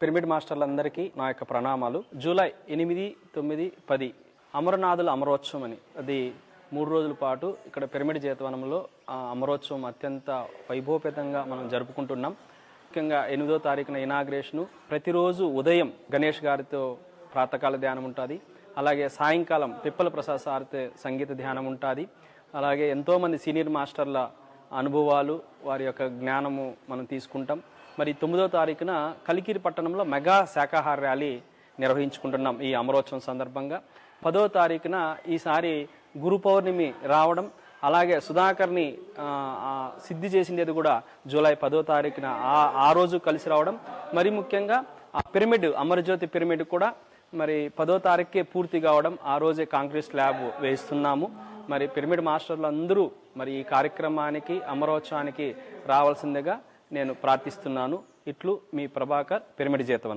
Pyramid మాస్టర్లందరికీ నా యొక్క ప్రణామాలు. జూలై 8, 9, 10 అమరనాథుల అమరోత్సవం అని, అది 3 రోజుల పాటు ఇక్కడ పిరమిడ్ జీతవనంలో అమరోత్సవం అత్యంత వైభవపేతంగా మనం జరుపుకుంటున్నాం. ముఖ్యంగా 8వ తారీఖున ఇనాగ్రేషను. ప్రతిరోజు ఉదయం గణేష్ గారితో ప్రాతకాల ధ్యానం ఉంటుంది. అలాగే సాయంకాలం పిప్పల ప్రసాద్ సార్తో సంగీత ధ్యానం ఉంటుంది. అలాగే ఎంతోమంది సీనియర్ మాస్టర్ల అనుభవాలు, వారి యొక్క జ్ఞానము మనం తీసుకుంటాం. మరి 9వ తారీఖున కలికిరి పట్టణంలో మెగా శాకాహార ర్యాలీ నిర్వహించుకుంటున్నాం ఈ అమరోత్సవం సందర్భంగా. 10వ తారీఖున ఈసారి గురు పౌర్ణమి రావడం, అలాగే సుధాకర్ని సిద్ధి చేసింది కూడా జూలై 10వ తారీఖున ఆ రోజు కలిసి రావడం. మరి ముఖ్యంగా ఆ పిరమిడ్ అమరజ్యోతి పిరమిడ్ కూడా మరి 10వ తారీఖుకే పూర్తి కావడం, ఆ రోజే కాంక్రీట్ స్లాబ్ వేస్తున్నాము. మరి పిరమిడ్ మాస్టర్లు అందరూ మరి ఈ కార్యక్రమానికి అమరోత్సవానికి రావాల్సిందిగా నేను ప్రార్థిస్తున్నాను. ఇట్లు మీ ప్రభాకర్, పిరమిడ్ జీతవనం.